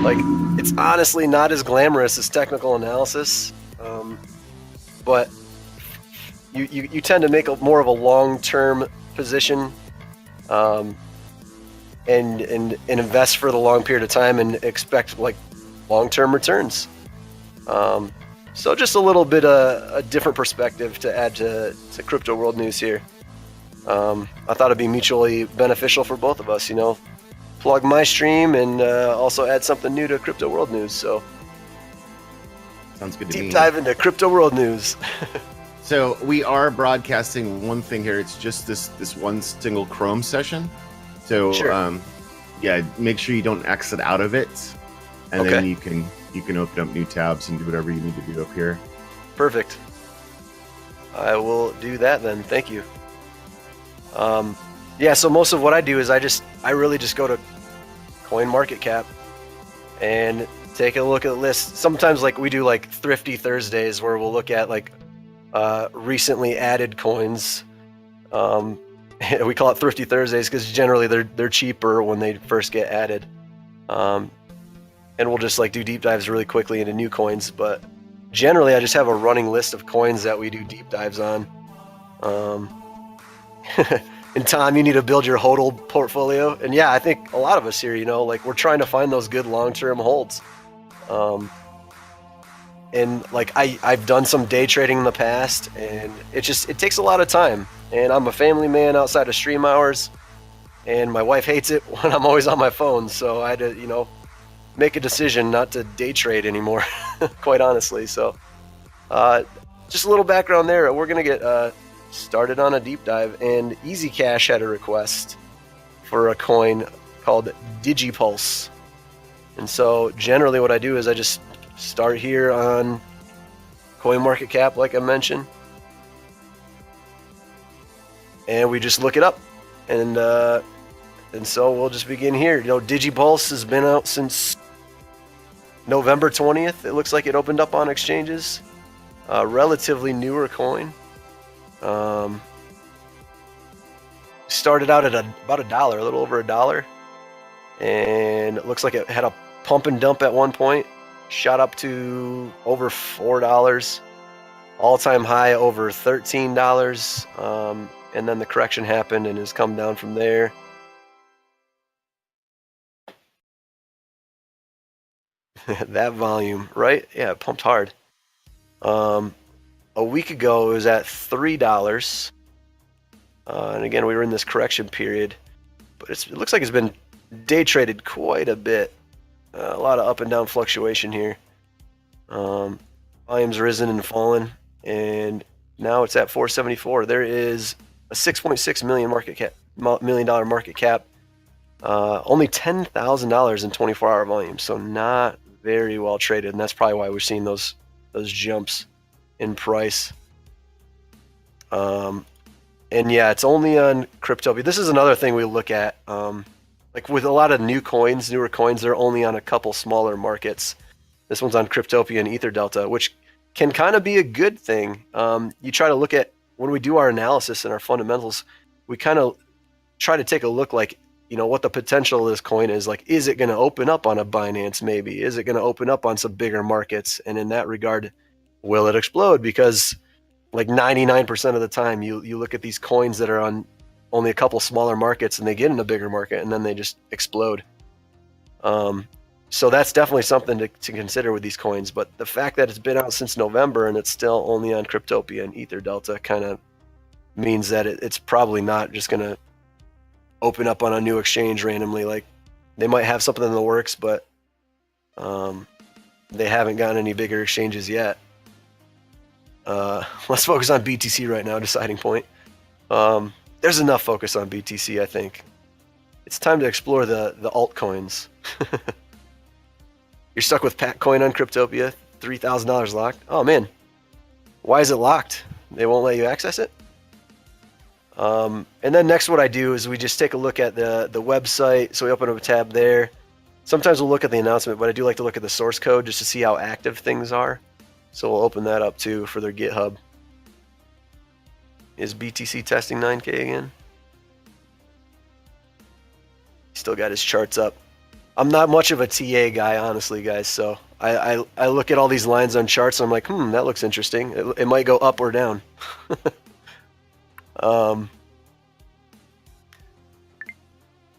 Like, it's honestly not as glamorous as technical analysis, but you tend to make more of a long-term position, and invest for the long period of time and expect like long-term returns. So just a little bit a different perspective to add to crypto world news here. I thought it'd be mutually beneficial for both of us, plug my stream and also add something new to crypto world news. So sounds good to me. Deep dive into crypto world news. So we are broadcasting one thing here. It's just this one single Chrome session. So sure. Yeah, make sure you don't exit out of it, and okay. then you can open up new tabs and do whatever you need to do up here. Perfect. I will do that then. Thank you. Yeah, so most of what I do is I really just go to CoinMarketCap and take a look at the list. Sometimes like we do like Thrifty Thursdays where we'll look at like recently added coins. We call it Thrifty Thursdays because generally they're cheaper when they first get added. And we'll just like do deep dives really quickly into new coins, but generally I just have a running list of coins that we do deep dives on. And Tom, you need to build your HODL portfolio. And yeah, I think a lot of us here, like we're trying to find those good long-term holds. And like I've done some day trading in the past, and it takes a lot of time. And I'm a family man outside of stream hours, and my wife hates it when I'm always on my phone. So I had to, make a decision not to day trade anymore, quite honestly. So just a little background there. We're going to get started on a deep dive, and Easy Cash had a request for a coin called DigiPulse. And so generally what I do is I just start here on CoinMarketCap, like I mentioned, and we just look it up, and so we'll just begin here. DigiPulse has been out since November 20th. It looks like it opened up on exchanges. Relatively newer coin. Started out at about $1, a little over $1, and it looks like it had a pump and dump at one point, shot up to over $4, all-time high over $13, and then the correction happened and has come down from there. That volume, right? Yeah, it pumped hard. A week ago it was at $3, and again we were in this correction period, but it looks like it's been day traded quite a bit. A lot of up and down fluctuation here. Volume's risen and fallen, and now it's at 474. There is a $6.6 million market cap. Only $10,000 in 24-hour volume, so not very well traded, and that's probably why we're seeing those jumps in price. And yeah, it's only on Cryptopia. This is another thing we look at. Like with a lot of newer coins, they're only on a couple smaller markets. This one's on Cryptopia and EtherDelta, which can kind of be a good thing. You try to look at, when we do our analysis and our fundamentals, we kind of try to take a look like, what the potential of this coin is. Like, is it going to open up on a Binance maybe? Is it going to open up on some bigger markets? And in that regard, will it explode? Because like 99% of the time you look at these coins that are on only a couple smaller markets and they get in a bigger market and then they just explode. So that's definitely something to consider with these coins. But the fact that it's been out since November and it's still only on Cryptopia and EtherDelta kind of means that it's probably not just going to open up on a new exchange randomly. Like, they might have something in the works, but they haven't gotten any bigger exchanges yet. Let's focus on BTC right now, deciding point. There's enough focus on BTC, I think. It's time to explore the altcoins. You're stuck with Patcoin on Cryptopia, $3,000 locked. Oh man, why is it locked? They won't let you access it? And then next what I do is we just take a look at the website. So we open up a tab there. Sometimes we'll look at the announcement, but I do like to look at the source code just to see how active things are. So we'll open that up too for their GitHub. Is BTC testing 9K again? still got his charts up. I'm not much of a TA guy, honestly, guys. So I look at all these lines on charts and I'm like, that looks interesting. It might go up or down.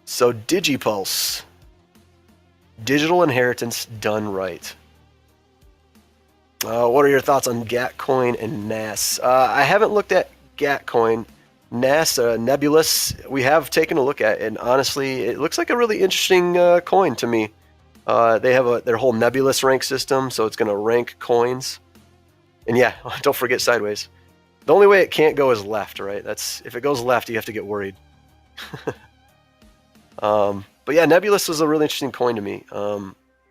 So DigiPulse, digital inheritance done right. What are your thoughts on Gatcoin and NAS? I haven't looked at Gatcoin. NAS, Nebulous, we have taken a look at, and honestly, it looks like a really interesting coin to me. They have their whole Nebulous rank system, so it's going to rank coins. And yeah, don't forget sideways. The only way it can't go is left, right? If it goes left, you have to get worried. But yeah, Nebulous was a really interesting coin to me.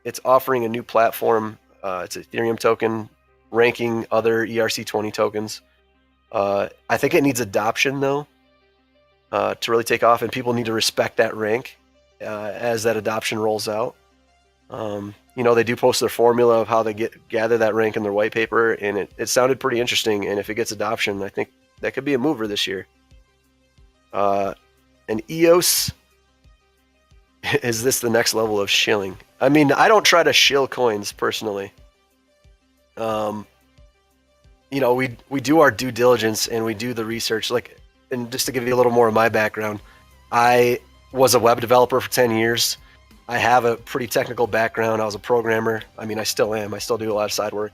It's offering a new platform. It's an Ethereum token, ranking other ERC20 tokens. I think it needs adoption though, to really take off, and people need to respect that rank as that adoption rolls out. They do post their formula of how they gather that rank in their white paper, and it sounded pretty interesting. And if it gets adoption, I think that could be a mover this year. And EOS, is this the next level of shilling? I mean, I don't try to shill coins personally. We do our due diligence and we do the research. And just to give you a little more of my background, I was a web developer for 10 years. I have a pretty technical background. I was a programmer. I mean, I still am. I still do a lot of side work.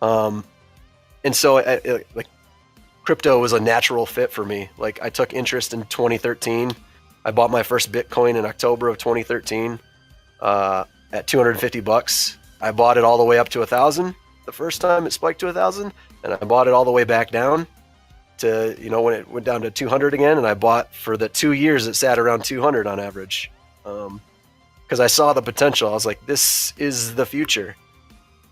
And so crypto was a natural fit for me. Like, I took interest in 2013. I bought my first Bitcoin in October of 2013 at 250 bucks. I bought it all the way up to 1,000 the first time it spiked to 1,000, and I bought it all the way back down to, when it went down to 200 again, and I bought for the 2 years it sat around 200 on average. Because I saw the potential. I was like, this is the future.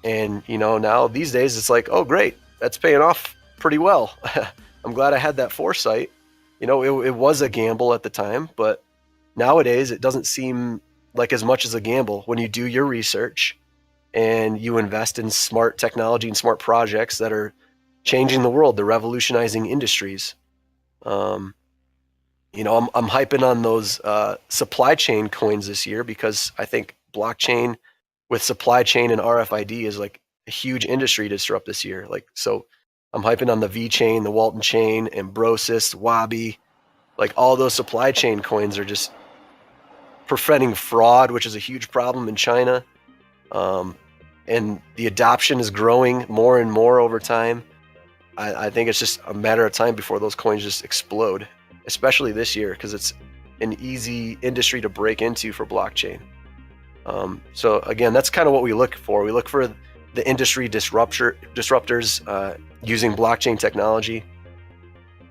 And, now these days it's like, oh, great, that's paying off pretty well. I'm glad I had that foresight. It was a gamble at the time, but nowadays it doesn't seem like as much as a gamble when you do your research and you invest in smart technology and smart projects that are changing the world. They're revolutionizing industries. I'm hyping on those supply chain coins this year because I think blockchain with supply chain and RFID is like a huge industry disrupt this year. So I'm hyping on the V chain, the Walton chain, Ambrosis, Wabi. All those supply chain coins are just preventing fraud, which is a huge problem in China. And the adoption is growing more and more over time. I think it's just a matter of time before those coins just explode, especially this year, because it's an easy industry to break into for blockchain. So again, that's kind of what we look for. We look for the industry disruptors using blockchain technology.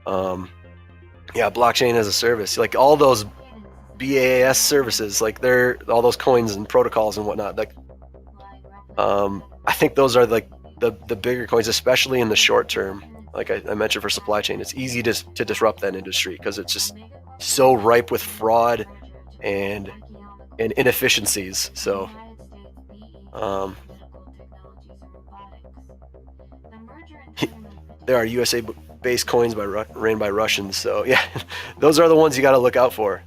Blockchain as a service, like all those BaaS services, they're all those coins and protocols and whatnot. I think those are the bigger coins, especially in the short term. Like I mentioned for supply chain, it's easy to disrupt that industry because it's just so ripe with fraud and inefficiencies. So there are USA-based coins ran by Russians. So yeah, those are the ones you got to look out for.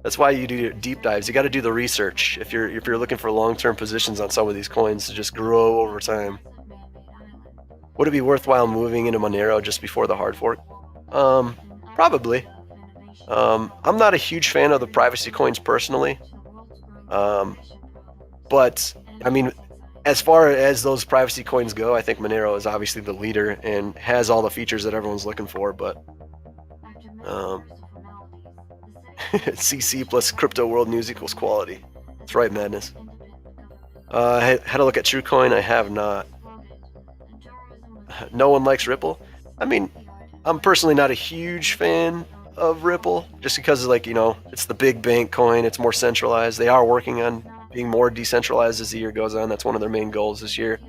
That's why you do deep dives. You got to do the research if you're looking for long-term positions on some of these coins to just grow over time. Would it be worthwhile moving into Monero just before the hard fork? Probably. I'm not a huge fan of the privacy coins personally. But I mean, as far as those privacy coins go, I think Monero is obviously the leader and has all the features that everyone's looking for. But CC plus crypto world news equals quality. That's right, madness. I had a look at TrueCoin. I have not. No one likes Ripple. I mean, I'm personally not a huge fan of Ripple just because it's the big bank coin. It's more centralized. They are working on being more decentralized as the year goes on. That's one of their main goals this year.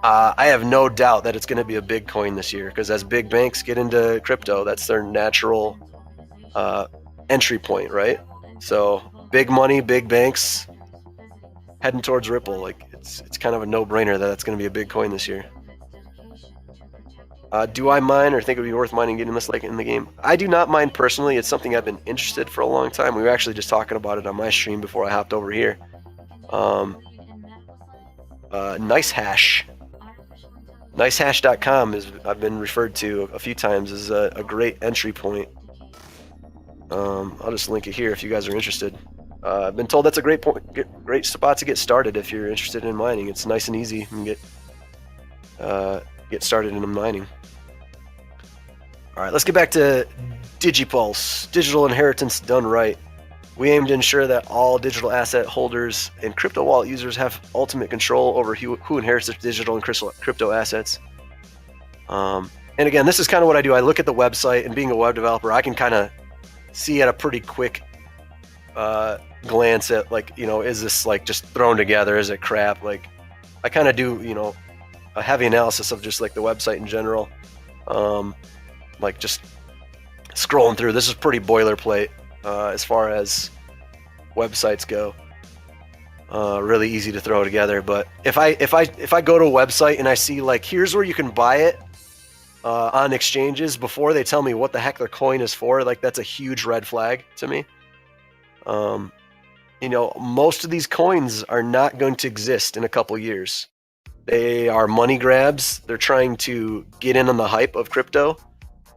I have no doubt that it's going to be a big coin this year because as big banks get into crypto, that's their natural entry point, right? So big money, big banks heading towards Ripple. It's kind of a no-brainer that that's going to be a big coin this year. Do I mine or think it would be worth mining getting this late in the game? I do not mine personally. It's something I've been interested for a long time. We were actually just talking about it on my stream before I hopped over here. NiceHash. NiceHash.com is I've been referred to a few times as a great entry point. I'll just link it here if you guys are interested. I've been told that's a great spot to get started if you're interested in mining. It's nice and easy. You can get started in mining. All right, let's get back to DigiPulse, digital inheritance done right. We aim to ensure that all digital asset holders and crypto wallet users have ultimate control over who inherits their digital and crypto assets. And again, this is kind of what I do. I look at the website, and being a web developer, I can kind of see at a pretty quick glance at, like, is this like just thrown together? Is it crap? Like, I kind of do, a heavy analysis of just like the website in general. Like just scrolling through, this is pretty boilerplate as far as websites go. Really easy to throw together. But if I go to a website and I see like, here's where you can buy it on exchanges before they tell me what the heck their coin is for, like that's a huge red flag to me. Most of these coins are not going to exist in a couple years. They are money grabs. They're trying to get in on the hype of crypto.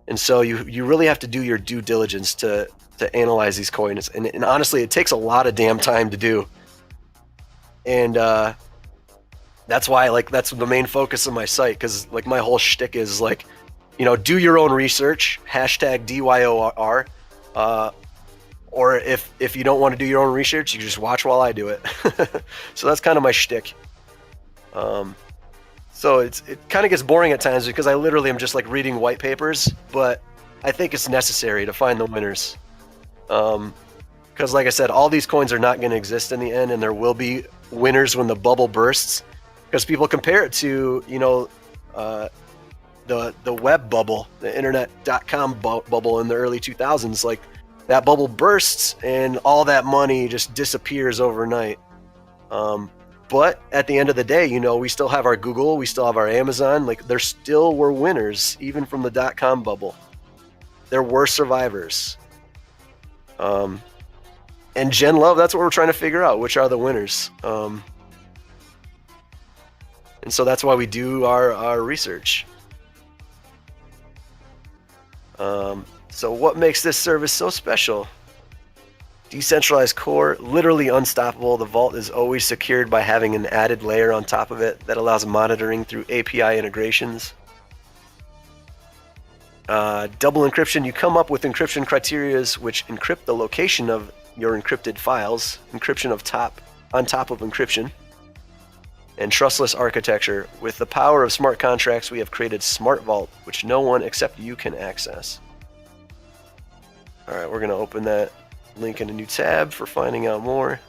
And so you really have to do your due diligence to analyze these coins. And honestly, it takes a lot of damn time to do. And that's why, that's the main focus of my site, because like my whole shtick is like, do your own research, #DYOR. Or if you don't want to do your own research, you just watch while I do it. So that's kind of my shtick. So it kind of gets boring at times because I literally am just like reading white papers, but I think it's necessary to find the winners. Because like I said, all these coins are not going to exist in the end, and there will be winners when the bubble bursts. Because people compare it to, the web bubble, the internet.com bubble in the early 2000s. Like, that bubble bursts and all that money just disappears overnight. But at the end of the day, we still have our Google, we still have our Amazon. Like, there still were winners, even from the .com bubble. There were survivors. And Gen Love, that's what we're trying to figure out, which are the winners. And so that's why we do our research. So what makes this service so special? Decentralized core, literally unstoppable. The vault is always secured by having an added layer on top of it that allows monitoring through API integrations. Double encryption. You come up with encryption criteria which encrypt the location of your encrypted files. Encryption on top of encryption. And trustless architecture. With the power of smart contracts, we have created Smart Vault, which no one except you can access. All right, we're going to open that link in a new tab for finding out more.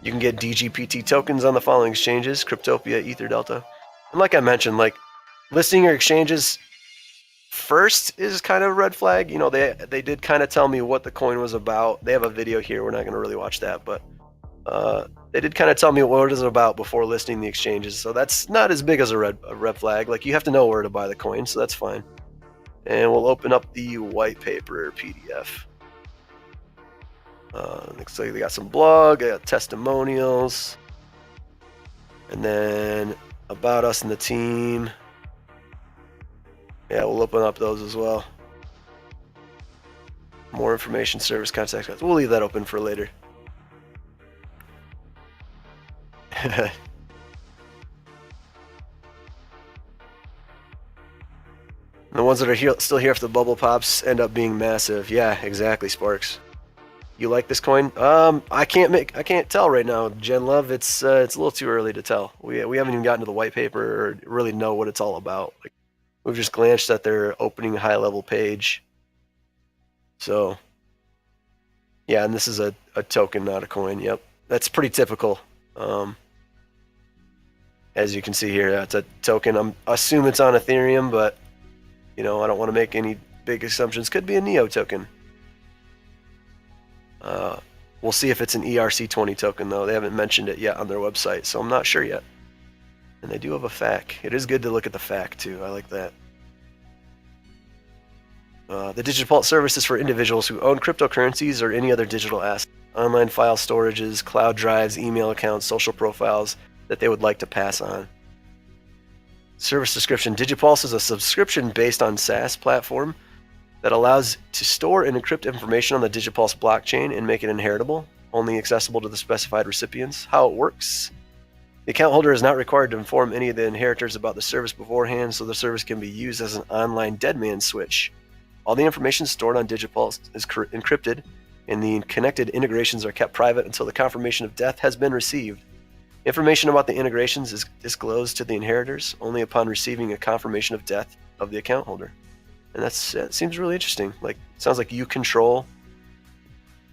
You can get DGPT tokens on the following exchanges: Cryptopia, EtherDelta. And like I mentioned, like, listing your exchanges first is kind of a red flag. They did kind of tell me what the coin was about. They have a video here. We're not going to really watch that, but they did kind of tell me what it is about before listing the exchanges. So that's not as big as a red flag. Like, you have to know where to buy the coin, so that's fine. And we'll open up the white paper PDF. Looks like they got some blog, they got testimonials, and then about us and the team. Yeah, we'll open up those as well. More information, service contacts. We'll leave that open for later. The ones that are still here if the bubble pops end up being massive. Yeah, exactly, Sparks. You like this coin? I can't tell right now, Gen Love. It's a little too early to tell. We haven't even gotten to the white paper or really know what it's all about. Like, we've just glanced at their opening high level page. So yeah, and this is a token, not a coin. Yep, that's pretty typical. As you can see here, that's a token. I assume it's on Ethereum, but I don't want to make any big assumptions. Could be a Neo token. We'll see if it's an ERC20 token, though. They haven't mentioned it yet on their website, so I'm not sure yet. And they do have a FAQ. It is good to look at the FAQ, too. I like that. The DigiPult service is for individuals who own cryptocurrencies or any other digital asset, online file storages, cloud drives, email accounts, social profiles that they would like to pass on. Service description. DigiPulse is a subscription based on SaaS platform that allows to store and encrypt information on the DigiPulse blockchain and make it inheritable, only accessible to the specified recipients. How it works. The account holder is not required to inform any of the inheritors about the service beforehand, so the service can be used as an online dead man switch. All the information stored on DigiPulse is encrypted, and the connected integrations are kept private until the confirmation of death has been received. Information about the integrations is disclosed to the inheritors only upon receiving a confirmation of death of the account holder. And that seems really interesting. Like, sounds like you control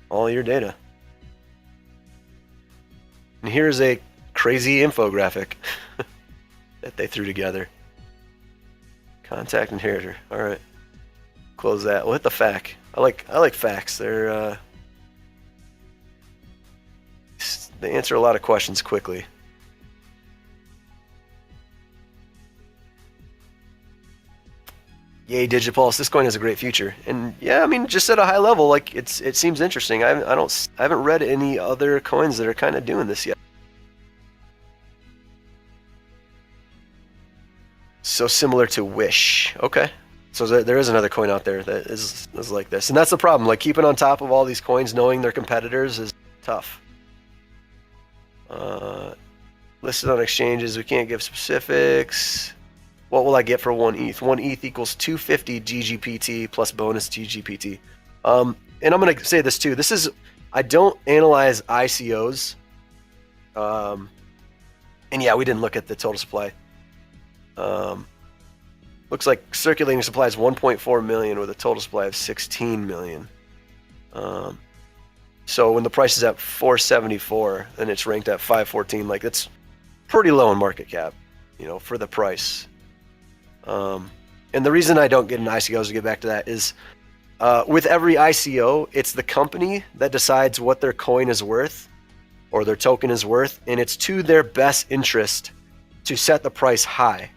all your data. And here's a crazy infographic that they threw together. Contact inheritor. All right, close that. We'll hit the FAQ. I like FAQs. They answer a lot of questions quickly. Yay, DigiPulse! This coin has a great future, and yeah, I mean, just at a high level, like it seems interesting. I haven't read any other coins that are kind of doing this yet. So similar to Wish. Okay, so there is another coin out there that is like this, and that's the problem. Like, keeping on top of all these coins, knowing their competitors, is tough. Listed on exchanges, we can't give specifics. What will I get for 1 ETH? 1 ETH equals 250 DGPT plus bonus DGPT. And I'm going to say this too. I don't analyze ICOs. And yeah, we didn't look at the total supply. Looks like circulating supply is 1.4 million with a total supply of 16 million. So when the price is at 474 and it's ranked at 514, like, that's pretty low in market cap, for the price. And the reason I don't get in ICOs, to get back to that, is with every ICO, it's the company that decides what their coin is worth or their token is worth, and it's to their best interest to set the price high.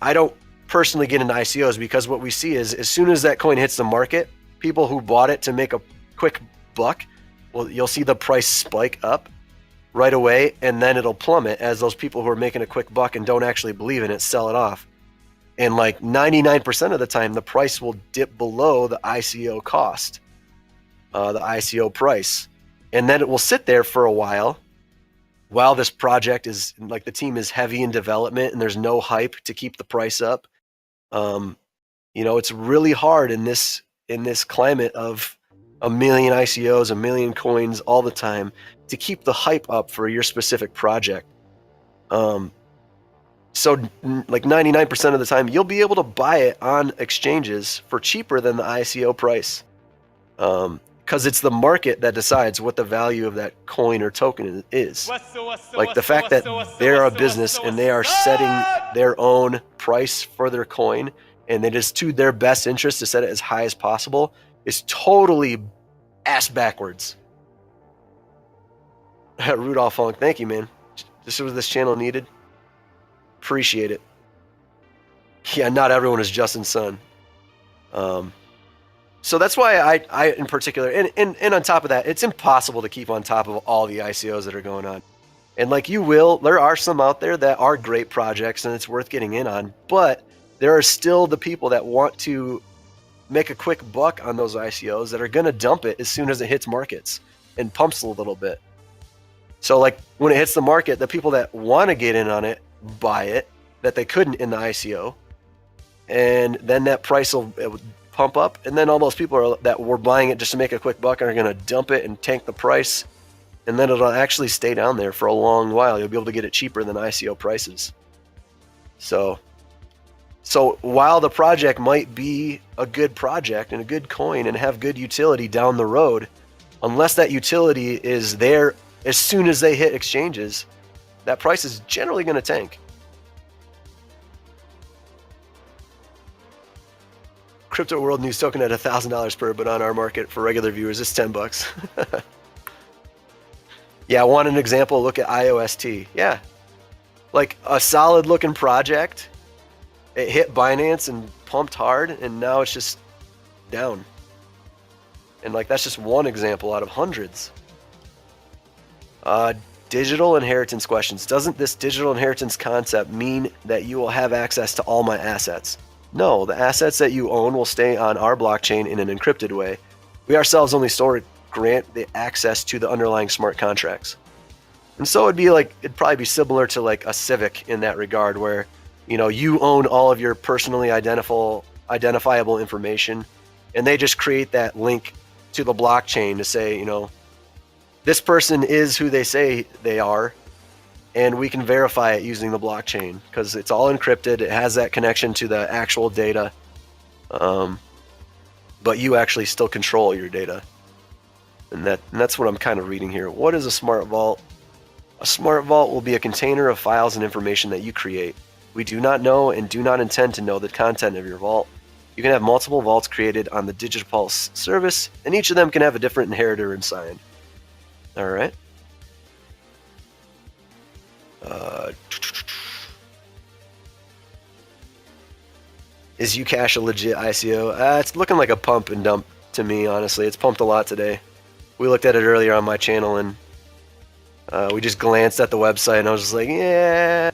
I don't personally get into ICOs because what we see is, as soon as that coin hits the market, people who bought it to make a quick buck, well, you'll see the price spike up right away, and then it'll plummet as those people who are making a quick buck and don't actually believe in it sell it off. And like 99% of the time, the price will dip below the ICO cost, the ICO price. And then it will sit there for a while this project is, like, the team is heavy in development and there's no hype to keep the price up. It's really hard in this climate of a million ICOs, a million coins all the time, to keep the hype up for your specific project. So like 99% of the time, you'll be able to buy it on exchanges for cheaper than the ICO price, because it's the market that decides what the value of that coin or token is. Like, the fact that they're a business and they are setting their own price for their coin, and it is to their best interest to set it as high as possible, is totally ass backwards. Rudolph Funk, thank you, man. This was this channel needed. Appreciate it. Yeah, not everyone is Justin's son. So that's why I in particular, and on top of that, it's impossible to keep on top of all the ICOs that are going on. And like, there are some out there that are great projects and it's worth getting in on, but there are still the people that want to make a quick buck on those ICOs that are going to dump it as soon as it hits markets and pumps a little bit. So like, when it hits the market, the people that want to get in on it buy it that they couldn't in the ICO, and then that price will pump up, and then all those people that were buying it just to make a quick buck are going to dump it and tank the price, and then it'll actually stay down there for a long while. You'll be able to get it cheaper than ICO prices. So while the project might be a good project and a good coin and have good utility down the road, unless that utility is there as soon as they hit exchanges, that price is generally going to tank. Crypto World News token at $1,000 per, but on our market for regular viewers, it's $10. Yeah, want an example? Look at IOST. Yeah, like a solid looking project. It hit Binance and pumped hard, and now it's just down. And like that's just one example out of hundreds. Digital inheritance questions. Doesn't this digital inheritance concept mean that you will have access to all my assets? No, the assets that you own will stay on our blockchain in an encrypted way. We ourselves only grant the access to the underlying smart contracts. And so it'd probably be similar to like a Civic in that regard, where you own all of your personally identifiable information, and they just create that link to the blockchain to say, this person is who they say they are, and we can verify it using the blockchain because it's all encrypted. It has that connection to the actual data, but you actually still control your data. And that's what I'm kind of reading here. What is a smart vault? A smart vault will be a container of files and information that you create. We do not know and do not intend to know the content of your vault. You can have multiple vaults created on the DigiPulse service, and each of them can have a different inheritor inside. All right. Is Ucash a legit ICO? It's looking like a pump and dump to me, honestly. It's pumped a lot today. We looked at it earlier on my channel, and we just glanced at the website, and I was just like, yeah.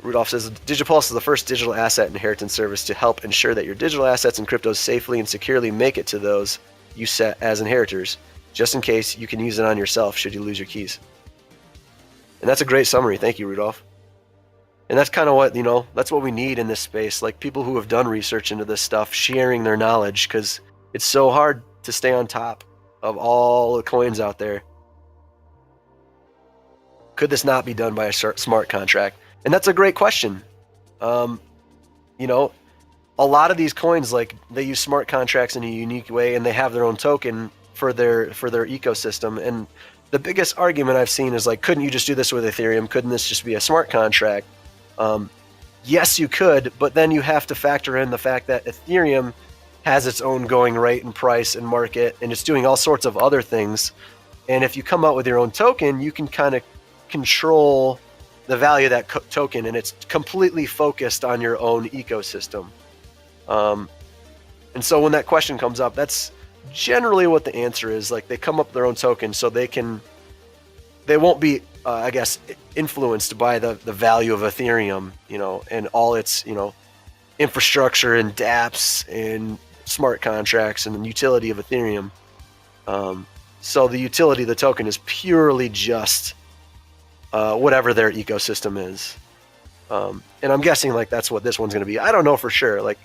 Rudolph says, DigiPulse is the first digital asset inheritance service to help ensure that your digital assets and cryptos safely and securely make it to those you set as inheritors, just in case you can use it on yourself should you lose your keys. And that's a great summary. Thank you, Rudolph. And that's kind of what, that's what we need in this space. Like people who have done research into this stuff, sharing their knowledge, because it's so hard to stay on top of all the coins out there. Could this not be done by a smart contract? And that's a great question. A lot of these coins, like they use smart contracts in a unique way, and they have their own token for their ecosystem. And the biggest argument I've seen is like, couldn't you just do this with Ethereum? Couldn't this just be a smart contract? Yes, you could, but then you have to factor in the fact that Ethereum has its own going rate and price and market, and it's doing all sorts of other things. And if you come out with your own token, you can kind of control the value of that token, and it's completely focused on your own ecosystem. And so when that question comes up, that's generally what the answer is. Like they come up with their own token, so they won't be, influenced by the value of Ethereum, and all its, infrastructure and dApps and smart contracts and the utility of Ethereum. So the utility of the token is purely just whatever their ecosystem is. And I'm guessing like that's what this one's going to be. I don't know for sure. Like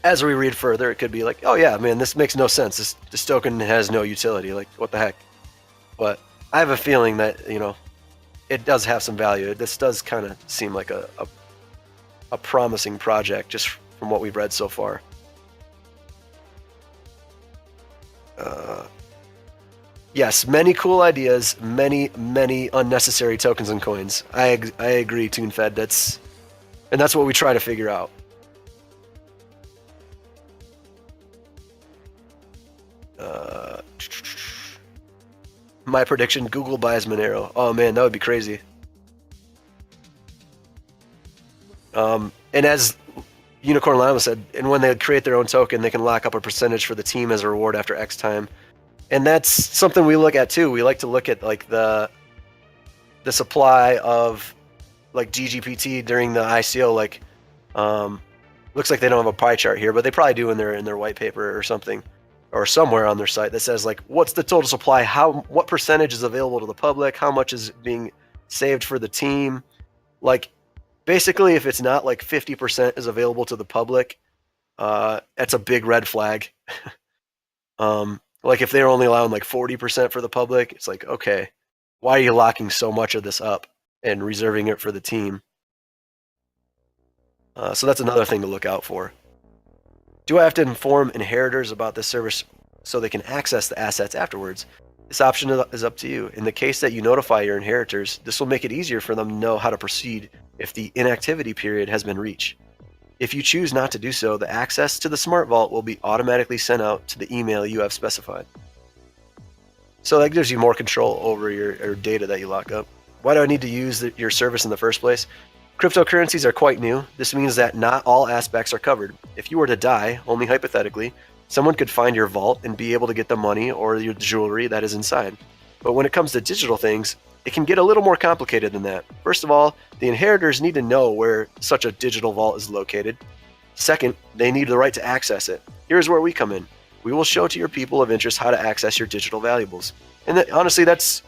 as we read further, it could be like, oh yeah, man, this makes no sense. This token has no utility. Like what the heck? But I have a feeling that, it does have some value. This does kind of seem like a promising project just from what we've read so far. Yes, many cool ideas, many unnecessary tokens and coins. I agree, TuneFed. That's what we try to figure out. My prediction: Google buys Monero. Oh man, that would be crazy. And as Unicorn Llama said, and when they create their own token, they can lock up a percentage for the team as a reward after X time. And that's something we look at too. We like to look at like the supply of like DGPT during the ICO. Like, looks like they don't have a pie chart here, but they probably do in their white paper or something, or somewhere on their site that says like, what's the total supply? What percentage is available to the public? How much is being saved for the team? Like, basically, if it's not like 50% is available to the public, that's a big red flag. Like if they're only allowing like 40% for the public, it's like, okay, why are you locking so much of this up and reserving it for the team? So that's another thing to look out for. Do I have to inform inheritors about this service so they can access the assets afterwards? This option is up to you. In the case that you notify your inheritors, this will make it easier for them to know how to proceed if the inactivity period has been reached. If you choose not to do so, the access to the Smart Vault will be automatically sent out to the email you have specified. So that gives you more control over your data that you lock up. Why do I need to use your service in the first place? Cryptocurrencies are quite new. This means that not all aspects are covered. If you were to die, only hypothetically, someone could find your vault and be able to get the money or your jewelry that is inside. But when it comes to digital things, it can get a little more complicated than that. First of all, the inheritors need to know where such a digital vault is located. Second, they need the right to access it. Here's where we come in. We will show to your people of interest how to access your digital valuables. And honestly, that's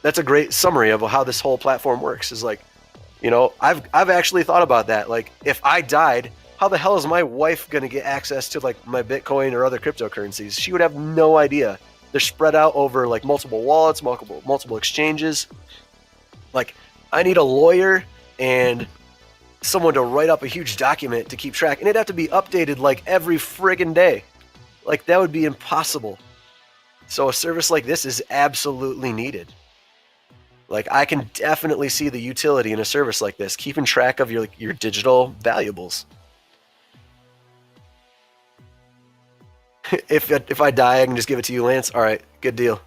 a great summary of how this whole platform works. Is like, I've actually thought about that. Like, if I died, how the hell is my wife going to get access to like my Bitcoin or other cryptocurrencies? She would have no idea. They're spread out over like multiple wallets, multiple exchanges. Like, I need a lawyer and someone to write up a huge document to keep track, and it'd have to be updated like every friggin' day. Like, that would be impossible. So a service like this is absolutely needed. Like, I can definitely see the utility in a service like this, keeping track of your digital valuables. If I die, I can just give it to you, Lance. All right, good deal.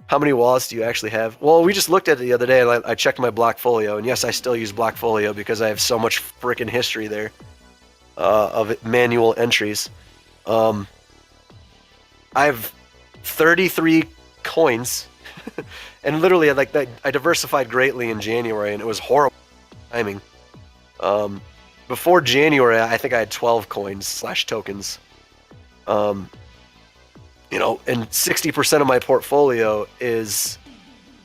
How many wallets do you actually have? Well, we just looked at it the other day, and I checked my Blockfolio, and yes, I still use Blockfolio because I have so much freaking history there of manual entries. I have 33 coins, and literally, I diversified greatly in January, and it was horrible timing. Before January, I think I had 12 coins / tokens. And 60% of my portfolio is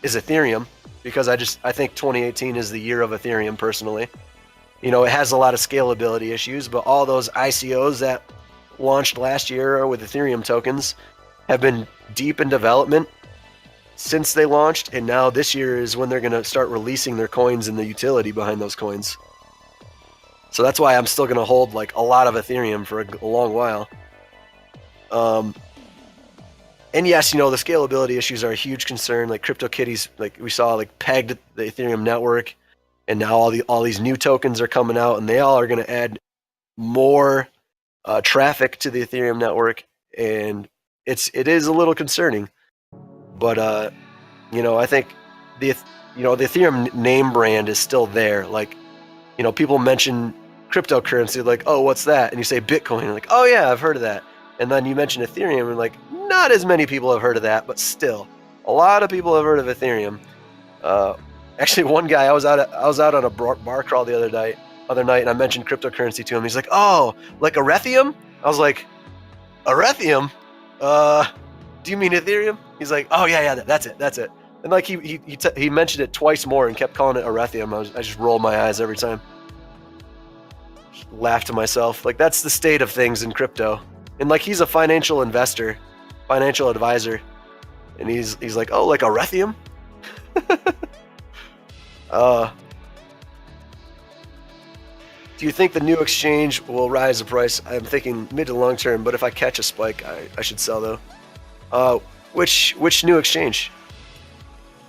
Ethereum, because I think 2018 is the year of Ethereum personally. It has a lot of scalability issues, but all those ICOs that launched last year with Ethereum tokens have been deep in development since they launched, and now this year is when they're going to start releasing their coins and the utility behind those coins. So that's why I'm still going to hold like a lot of Ethereum for a long while. And yes, the scalability issues are a huge concern. Like CryptoKitties, like we saw, like pegged the Ethereum network, and now all these new tokens are coming out, and they all are going to add more traffic to the Ethereum network, and it is a little concerning. But I think the Ethereum name brand is still there. Like, people mention cryptocurrency, like, oh, what's that? And you say Bitcoin, and like, oh yeah, I've heard of that. And then you mention Ethereum, and like, not as many people have heard of that, but still, a lot of people have heard of Ethereum. Actually, one guy, I was out on a bar crawl the other night, and I mentioned cryptocurrency to him. He's like, oh, like Refereum? I was like, Refereum? Do you mean Ethereum? He's like, oh yeah, that's it. And like he mentioned it twice more and kept calling it Refereum. I just rolled my eyes every time. Just laughed to myself. Like, that's the state of things in crypto. And like, he's a financial investor, financial advisor, and he's like, oh, like Refereum? Do you think the new exchange will rise the price? I'm thinking mid to long term, but if I catch a spike, I should sell though. Which new exchange?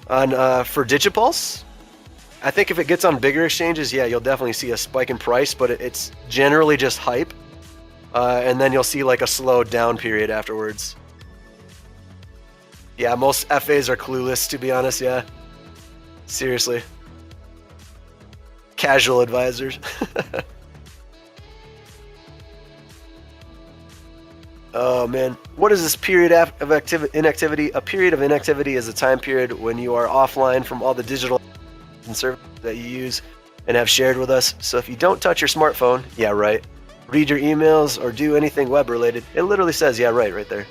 On for Digipulse? I think if it gets on bigger exchanges, yeah, you'll definitely see a spike in price, but it's generally just hype. And then you'll see like a slow down period afterwards. Yeah, most FAs are clueless, to be honest, yeah. Seriously. Casual advisors. Oh man, what is this period of inactivity? A period of inactivity is a time period when you are offline from all the digital and services that you use and have shared with us. So if you don't touch your smartphone, yeah, right, read your emails or do anything web related, it literally says yeah, right there.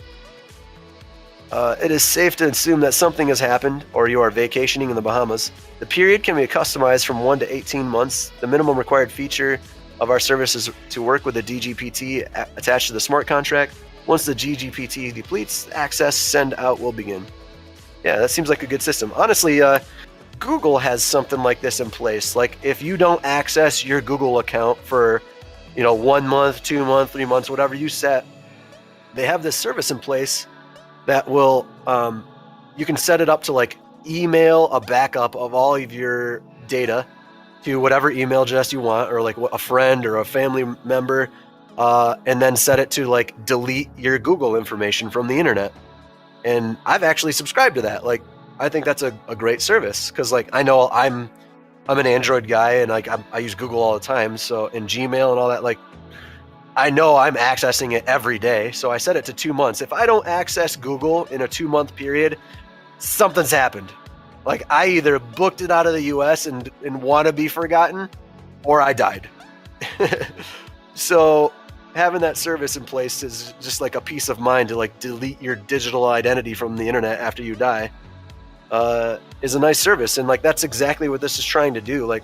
It is safe to assume that something has happened or you are vacationing in the Bahamas. The period can be customized from 1 to 18 months. The minimum required feature of our service is to work with the DGPT attached to the smart contract. Once the DGPT depletes, access send out will begin. Yeah, that seems like a good system. Honestly, Google has something like this in place. Like, if you don't access your Google account for 1 month, 2 months, 3 months, whatever you set, they have this service in place that will you can set it up to like email a backup of all of your data to whatever email address you want, or like a friend or a family member, and then set it to like delete your Google information from the internet. And I've actually subscribed to that. Like, I think that's a great service, because like I know I'm I'm an Android guy, and like I use Google all the time, so in Gmail and all that, like I know I'm accessing it every day. So I set it to 2 months. If I don't access Google in a 2-month period, something's happened. Like I either booked it out of the US and want to be forgotten, or I died. So having that service in place is just like a peace of mind to like delete your digital identity from the internet after you die. Is a nice service, and like that's exactly what this is trying to do. Like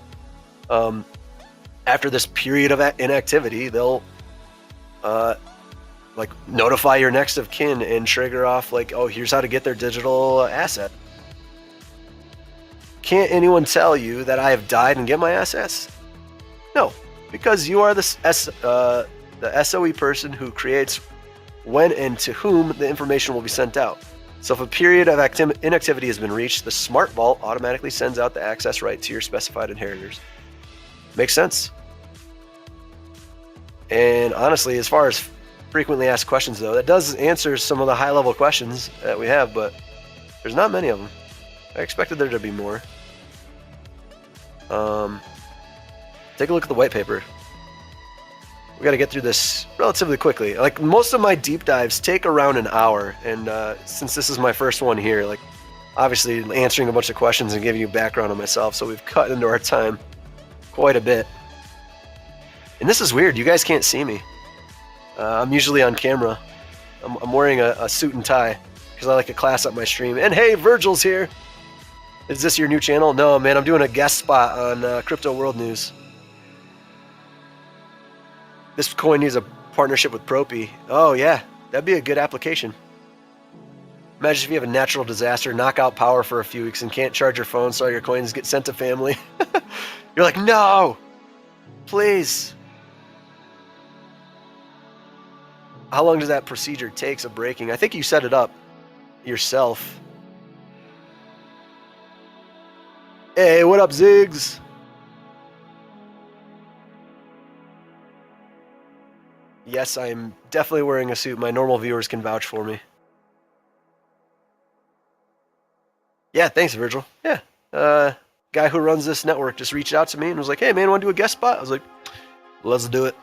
after this period of inactivity, they'll like notify your next of kin and trigger off like, oh, here's how to get their digital asset. Can't anyone tell you that I have died and get my assets? No, because you are the SOE person who creates when and to whom the information will be sent out. So if a period of inactivity has been reached, the Smart Vault automatically sends out the access right to your specified inheritors. Makes sense. And honestly, as far as frequently asked questions, though, that does answer some of the high-level questions that we have, but there's not many of them. I expected there to be more. Take a look at the white paper. We got to get through this relatively quickly. Like most of my deep dives take around an hour, and since this is my first one here, like obviously answering a bunch of questions and giving you background on myself, so we've cut into our time quite a bit. And this is weird. You guys can't see me. I'm usually on camera. I'm wearing a suit and tie because I like to class up my stream. And hey, Virgil's here. Is this your new channel? No, man. I'm doing a guest spot on Crypto World News. This coin needs a partnership with Propi. Oh, yeah. That'd be a good application. Imagine if you have a natural disaster, knock out power for a few weeks, and can't charge your phone, so all your coins get sent to family. You're like, no! Please. How long does that procedure take of breaking? I think you set it up yourself. Hey, what up, Ziggs? Yes, I'm definitely wearing a suit. My normal viewers can vouch for me. Yeah, thanks, Virgil. Yeah. Guy who runs this network just reached out to me and was like, hey, man, want to do a guest spot? I was like, let's do it.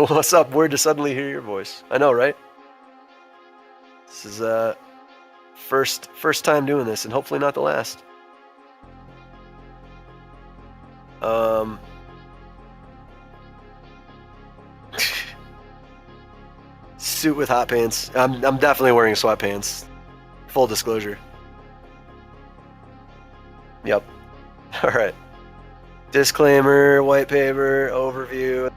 What's up? Weird to suddenly hear your voice. I know, right? This is first time doing this, and hopefully not the last. Suit with hot pants. I'm definitely wearing sweatpants. Full disclosure. Yep. All right. Disclaimer, white paper, overview.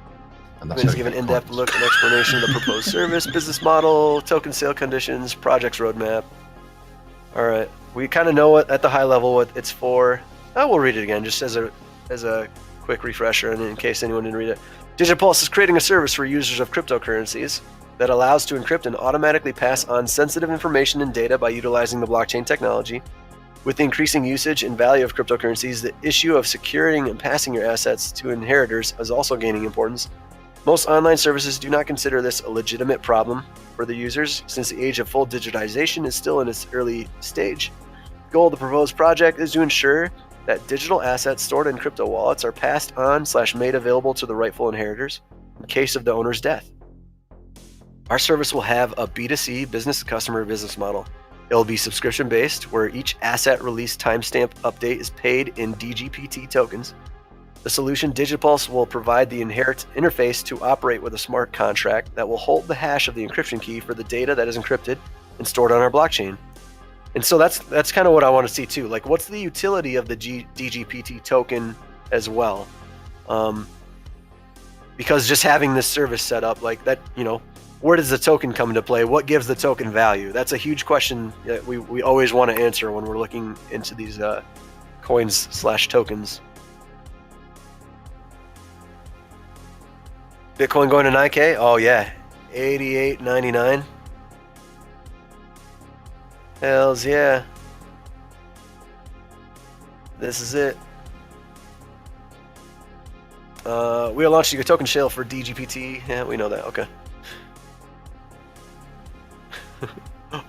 Let's give an in-depth look and explanation of the proposed service, business model, token sale conditions, project's roadmap. All right. We kind of know what, at the high level what it's for. We'll read it again just as a quick refresher, and in case anyone didn't read it. DigiPulse is creating a service for users of cryptocurrencies that allows to encrypt and automatically pass on sensitive information and data by utilizing the blockchain technology. With the increasing usage and value of cryptocurrencies, the issue of securing and passing your assets to inheritors is also gaining importance. Most online services do not consider this a legitimate problem for the users, since the age of full digitization is still in its early stage. The goal of the proposed project is to ensure that digital assets stored in crypto wallets are passed on / made available to the rightful inheritors in case of the owner's death. Our service will have a B2C business-to-customer business model. It will be subscription-based, where each asset release timestamp update is paid in DGPT tokens. The solution DigiPulse will provide the inherent interface to operate with a smart contract that will hold the hash of the encryption key for the data that is encrypted and stored on our blockchain. And so that's kind of what I want to see too. Like, what's the utility of the DGPT token as well? Because just having this service set up like that, you know, where does the token come into play? What gives the token value? That's a huge question that we always want to answer when we're looking into these coins / tokens. Bitcoin going to 9K? Oh yeah, 88.99. Hells yeah. This is it. We are launching a token shell for DGPT. Yeah, we know that. Okay.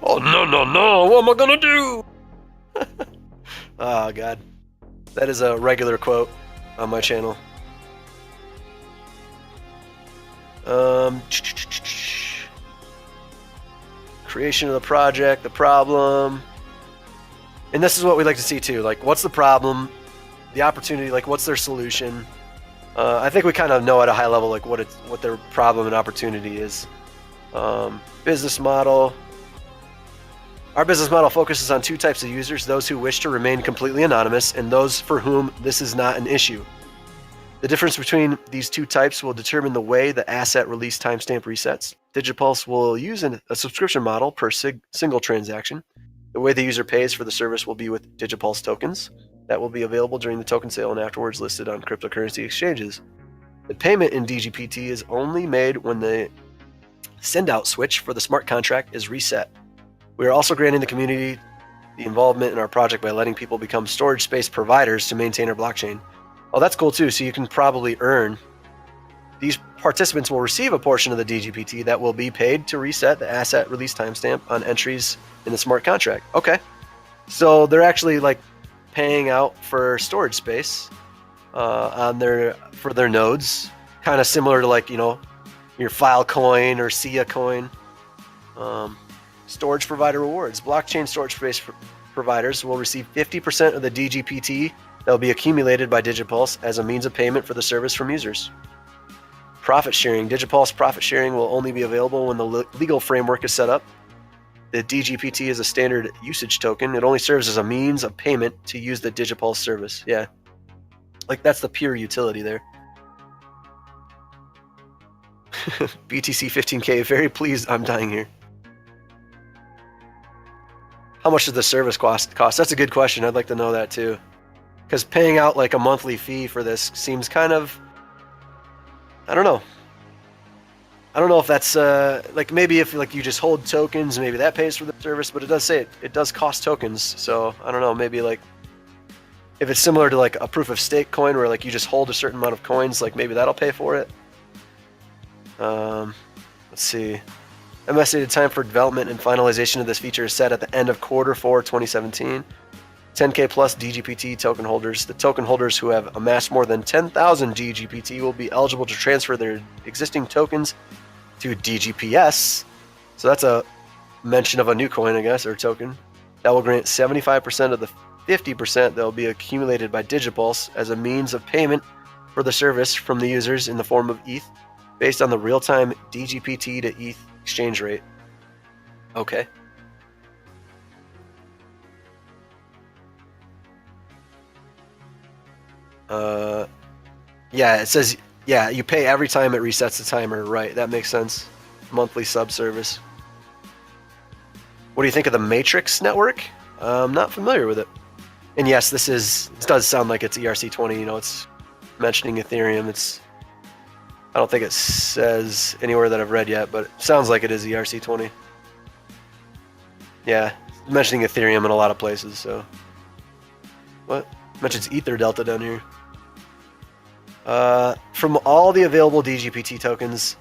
Oh no! What am I gonna do? Oh God, that is a regular quote on my channel. Creation of the project, the problem, and this is what we like to see too. Like, what's the problem, the opportunity? Like, what's their solution? I think we kind of know at a high level like what their problem and opportunity is. Business model. Our business model focuses on two types of users: those who wish to remain completely anonymous, and those for whom this is not an issue. The difference between these two types will determine the way the asset release timestamp resets. DigiPulse will use a subscription model per single transaction. The way the user pays for the service will be with DigiPulse tokens that will be available during the token sale and afterwards listed on cryptocurrency exchanges. The payment in DGPT is only made when the send-out switch for the smart contract is reset. We are also granting the community the involvement in our project by letting people become storage space providers to maintain our blockchain. Oh, that's cool too. So you can probably earn. These participants will receive a portion of the DGPT that will be paid to reset the asset release timestamp on entries in the smart contract. Okay. So they're actually like paying out for storage space for their nodes, kind of similar to like, you know, your Filecoin or Sia coin. Storage provider rewards. Blockchain storage space providers will receive 50% of the DGPT that will be accumulated by DigiPulse as a means of payment for the service from users. Profit sharing. DigiPulse profit sharing will only be available when the legal framework is set up. The DGPT is a standard usage token. It only serves as a means of payment to use the DigiPulse service. Yeah. Like, that's the pure utility there. BTC 15K. Very pleased I'm dying here. How much does the service cost? That's a good question. I'd like to know that too. Because paying out like a monthly fee for this seems kind of, I don't know. I don't know if that's like, maybe if like you just hold tokens, maybe that pays for the service, but it does say it does cost tokens. So I don't know, maybe like if it's similar to like a proof of stake coin where like you just hold a certain amount of coins, like maybe that'll pay for it. Let's see. Estimated time for development and finalization of this feature is set at the end of Q4 2017. 10K plus DGPT token holders. The token holders who have amassed more than 10,000 DGPT will be eligible to transfer their existing tokens to DGPS. So that's a mention of a new coin, I guess, or token. That will grant 75% of the 50% that will be accumulated by DigiPulse as a means of payment for the service from the users in the form of ETH, based on the real-time DGPT to ETH exchange rate. Okay. Yeah, it says, yeah, you pay every time it resets the timer. Right, that makes sense. Monthly sub service. What do you think of the Matrix network? I'm not familiar with it. And yes, this does sound like it's ERC20. You know, it's mentioning Ethereum. I don't think it says anywhere that I've read yet, but it sounds like it is ERC20. Yeah, mentioning Ethereum in a lot of places. So, what? Mentions Ether Delta down here. From all the available DGPT tokens,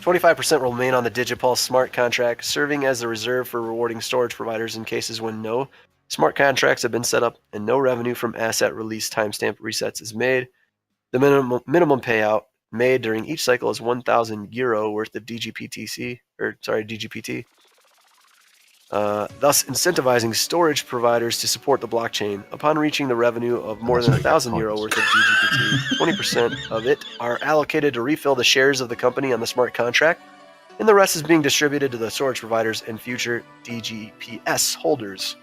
25% will remain on the DigiPulse smart contract, serving as the reserve for rewarding storage providers in cases when no smart contracts have been set up and no revenue from asset release timestamp resets is made. The minimum payout made during each cycle is 1,000 euro worth of DGPT. Thus incentivizing storage providers to support the blockchain. Upon reaching the revenue of more than 1,000 euro worth of DGPT, 20% of it are allocated to refill the shares of the company on the smart contract, and the rest is being distributed to the storage providers and future DGPS holders.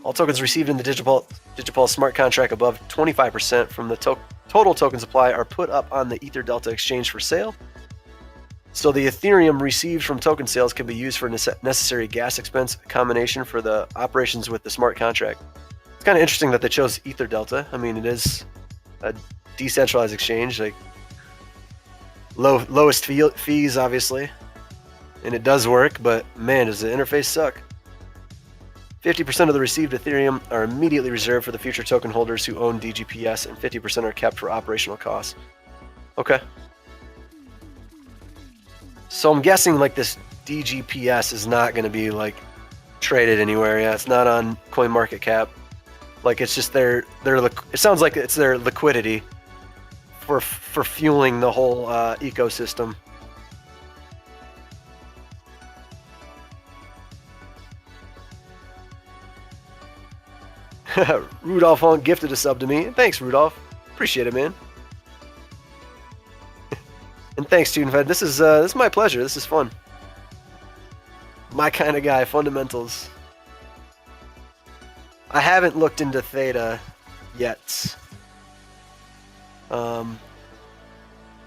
All tokens received in the DigiPulse smart contract above 25% from the total token supply are put up on the Ether Delta exchange for sale. So the Ethereum received from token sales can be used for necessary gas expense combination for the operations with the smart contract. It's kind of interesting that they chose Ether Delta. I mean, it is a decentralized exchange, like lowest fees, obviously, and it does work. But man, does the interface suck. 50% of the received Ethereum are immediately reserved for the future token holders who own DGPS, and 50% are kept for operational costs. Okay. So I'm guessing like this DGPS is not going to be like traded anywhere. Yeah, it's not on CoinMarketCap. Like it's just it sounds like it's their liquidity for fueling the whole ecosystem. Rudolph Hunt gifted a sub to me. Thanks, Rudolph. Appreciate it, man. And thanks, TuneFed. This is my pleasure. This is fun. My kind of guy. Fundamentals. I haven't looked into Theta yet. But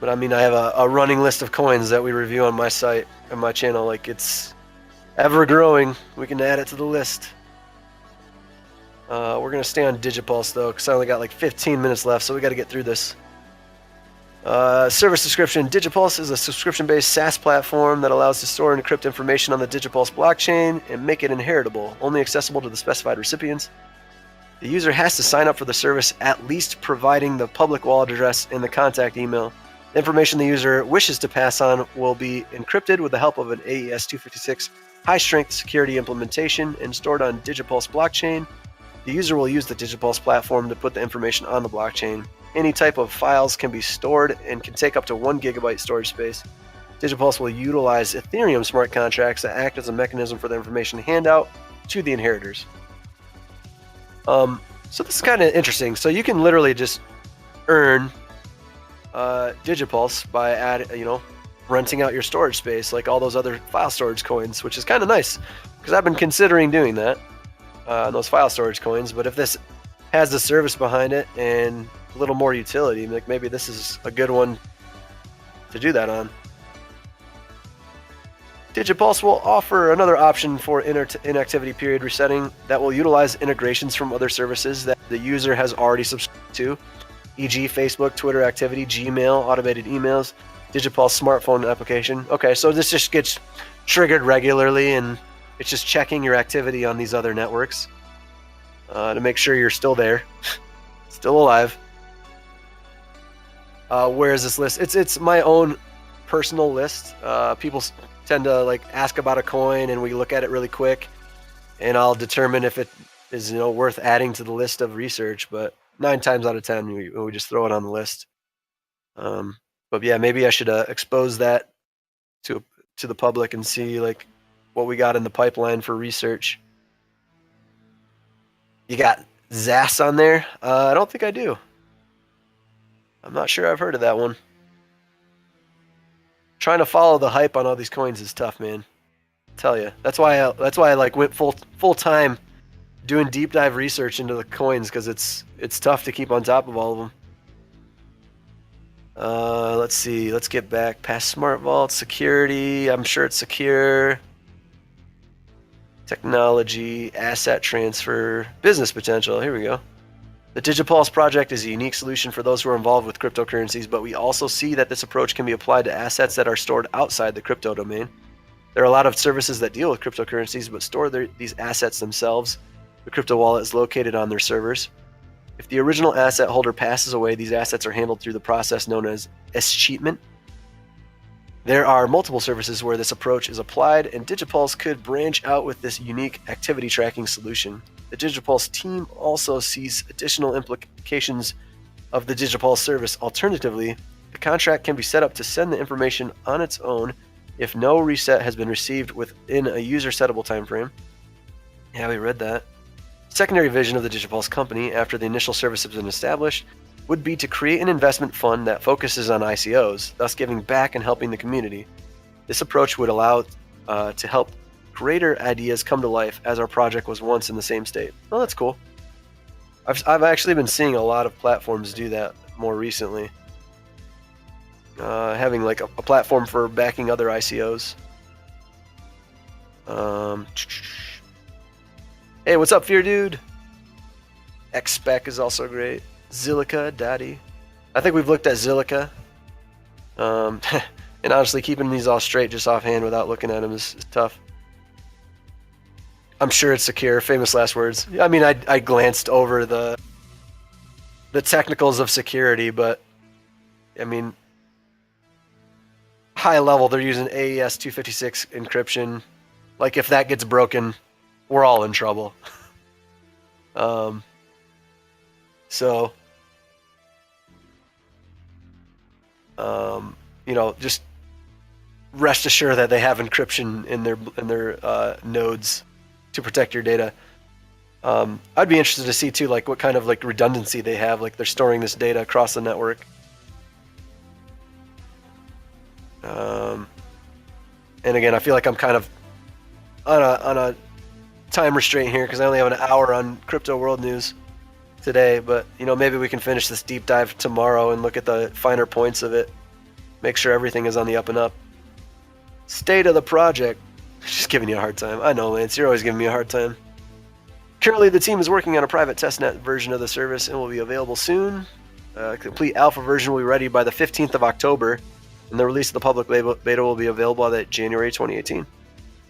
I mean, I have a running list of coins that we review on my site and my channel. Like, it's ever growing. We can add it to the list. We're going to stay on Digipulse, though, because I only got like 15 minutes left, so we got to get through this. Service subscription. Digipulse is a subscription-based SaaS platform that allows to store and encrypt information on the Digipulse blockchain and make it inheritable, only accessible to the specified recipients. The user has to sign up for the service, at least providing the public wallet address and the contact email. The information the user wishes to pass on will be encrypted with the help of an AES-256 high-strength security implementation and stored on Digipulse blockchain. The user will use the Digipulse platform to put the information on the blockchain. Any type of files can be stored and can take up to 1 gigabyte storage space. Digipulse will utilize Ethereum smart contracts that act as a mechanism for the information handout to the inheritors. So this is kind of interesting. So you can literally just earn Digipulse by renting out your storage space like all those other file storage coins, which is kind of nice because I've been considering doing that. Those file storage coins, but if this has the service behind it and a little more utility, like maybe this is a good one to do that on. Digipulse will offer another option for inactivity period resetting that will utilize integrations from other services that the user has already subscribed to, e.g. Facebook, Twitter activity, Gmail, automated emails, Digipulse smartphone application. Okay, so this just gets triggered regularly and it's just checking your activity on these other networks to make sure you're still there, still alive. Where is this list? It's my own personal list. People tend to like ask about a coin, and we look at it really quick, and I'll determine if it is worth adding to the list of research. But 9 times out of 10, we just throw it on the list. But yeah, maybe I should expose that to the public and see like what we got in the pipeline for research. You got ZAS on there? I don't think I do. I'm not sure I've heard of that one. Trying to follow the hype on all these coins is tough, man. I tell you. That's why I like went full time doing deep dive research into the coins, because it's tough to keep on top of all of them. Let's see. Let's get back past Smart Vault, security. I'm sure it's secure. Technology, asset transfer, business potential. Here we go. The Digipulse project is a unique solution for those who are involved with cryptocurrencies, but we also see that this approach can be applied to assets that are stored outside the crypto domain. There are a lot of services that deal with cryptocurrencies but store these assets themselves. The crypto wallet is located on their servers. If the original asset holder passes away, these assets are handled through the process known as escheatment. There are multiple services where this approach is applied, and Digipulse could branch out with this unique activity tracking solution. The Digipulse team also sees additional implications of the Digipulse service. Alternatively, the contract can be set up to send the information on its own if no reset has been received within a user-settable time frame. Yeah, we read that. Secondary vision of the Digipulse company, after the initial service has been established, would be to create an investment fund that focuses on ICOs, thus giving back and helping the community. This approach would allow to help greater ideas come to life, as our project was once in the same state. Well, that's cool. I've actually been seeing a lot of platforms do that more recently. Having like a platform for backing other ICOs. Hey, what's up, Fear Dude? XSpec is also great. Zilliqa, Daddy. I think we've looked at Zilliqa. And honestly, keeping these all straight just offhand without looking at them is tough. I'm sure it's secure. Famous last words. I mean, I glanced over the technicals of security, but I mean, high level, they're using AES-256 encryption. Like, if that gets broken, we're all in trouble. So, just rest assured that they have encryption in their nodes to protect your data. I'd be interested to see too, like what kind of like redundancy they have. Like they're storing this data across the network. And again, I feel like I'm kind of on a time restraint here because I only have an hour on crypto world news today. But maybe we can finish this deep dive tomorrow and look at the finer points of it. Make sure everything is on the up and up. State of the project. Just giving you a hard time. I know, Lance. You're always giving me a hard time. Currently, the team is working on a private testnet version of the service and will be available soon. Complete alpha version will be ready by the 15th of October, and the release of the public beta will be available by January 2018.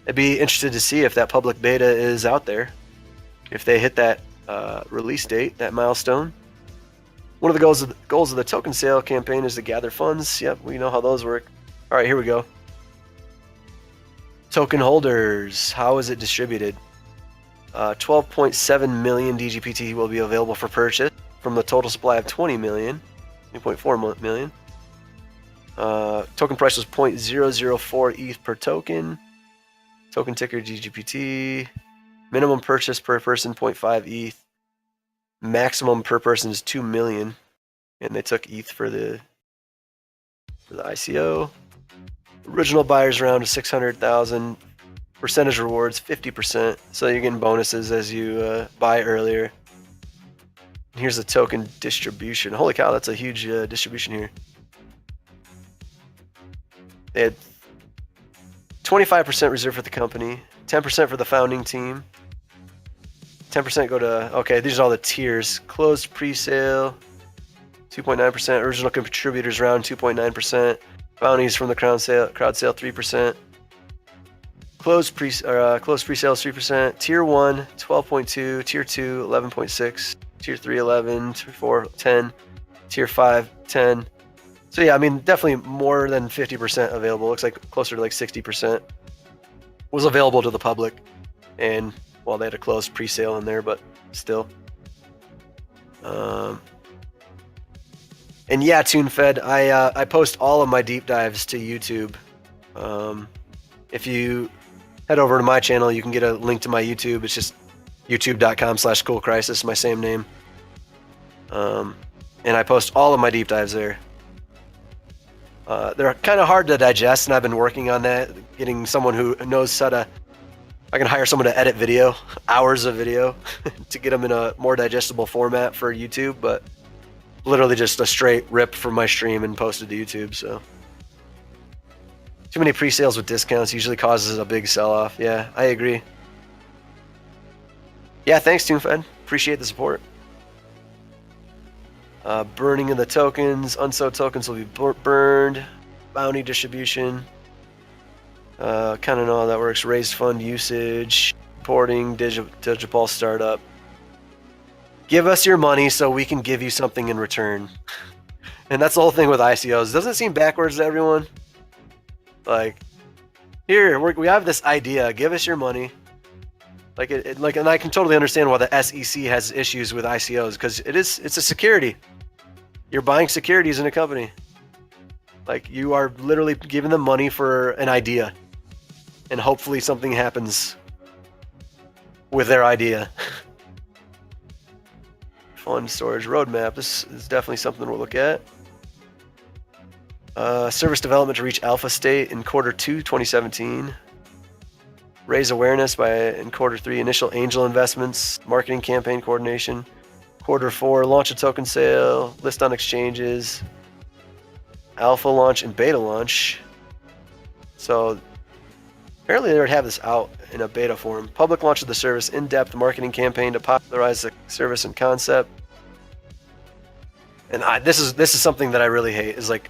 I'd be interested to see if that public beta is out there, if they hit that release date, that milestone. One of the goals of the token sale campaign is to gather funds. Yep, we know how those work. All right, here we go. Token holders, how is it distributed? 12.7 million DGPT will be available for purchase from the total supply of 20 million, 2.4 million. Token price was 0.004 ETH per token. Token ticker DGPT. Minimum purchase per person 0.5 ETH. Maximum per person is 2 million, and they took ETH for the ICO. Original buyers round of 600,000. Percentage rewards 50%, so you're getting bonuses as you buy earlier. And here's the token distribution. Holy cow, that's a huge distribution here. They had 25% reserved for the company, 10% for the founding team, 10% go to, okay, these are all the tiers. Closed pre-sale, 2.9%. Original contributors round, 2.9%. Bounties from the crowd sale, 3%. Closed pre-sale is 3%. Tier 1, 12.2. Tier 2, 11.6. Tier 3, 11. Tier 4, 10. Tier 5, 10. So yeah, I mean, definitely more than 50% available. Looks like closer to like 60% was available to the public. And well, they had a closed pre-sale in there, but still. And yeah, TuneFed, I post all of my deep dives to YouTube. If you head over to my channel, you can get a link to my YouTube. It's just youtube.com/CoolCriSyS, my same name. And I post all of my deep dives there. They're kind of hard to digest, and I've been working on that, getting someone who knows how to. I can hire someone to edit video, hours of video, to get them in a more digestible format for YouTube, but literally just a straight rip from my stream and posted to YouTube, so. Too many pre-sales with discounts usually causes a big sell-off. Yeah, I agree. Yeah, thanks, TuneFed. Appreciate the support. Burning of the tokens. Unsold tokens will be burned. Bounty distribution. Kind of know how that works. Raised fund usage. Reporting. Digipal startup. Give us your money so we can give you something in return. And that's the whole thing with ICOs. Doesn't it seem backwards to everyone? Like, here, we have this idea. Give us your money. Like, and I can totally understand why the SEC has issues with ICOs, because it's a security. You're buying securities in a company. Like, you are literally giving them money for an idea, and hopefully something happens with their idea. Fund storage roadmap. This is definitely something we'll look at. Service development to reach alpha state in Q2 2017. Raise awareness in Q3. Initial angel investments. Marketing campaign coordination. Q4. Launch a token sale. List on exchanges. Alpha launch and beta launch. So apparently they would have this out in a beta form. Public launch of the service. In-depth marketing campaign to popularize the service and concept. And this is something that I really hate. Is like,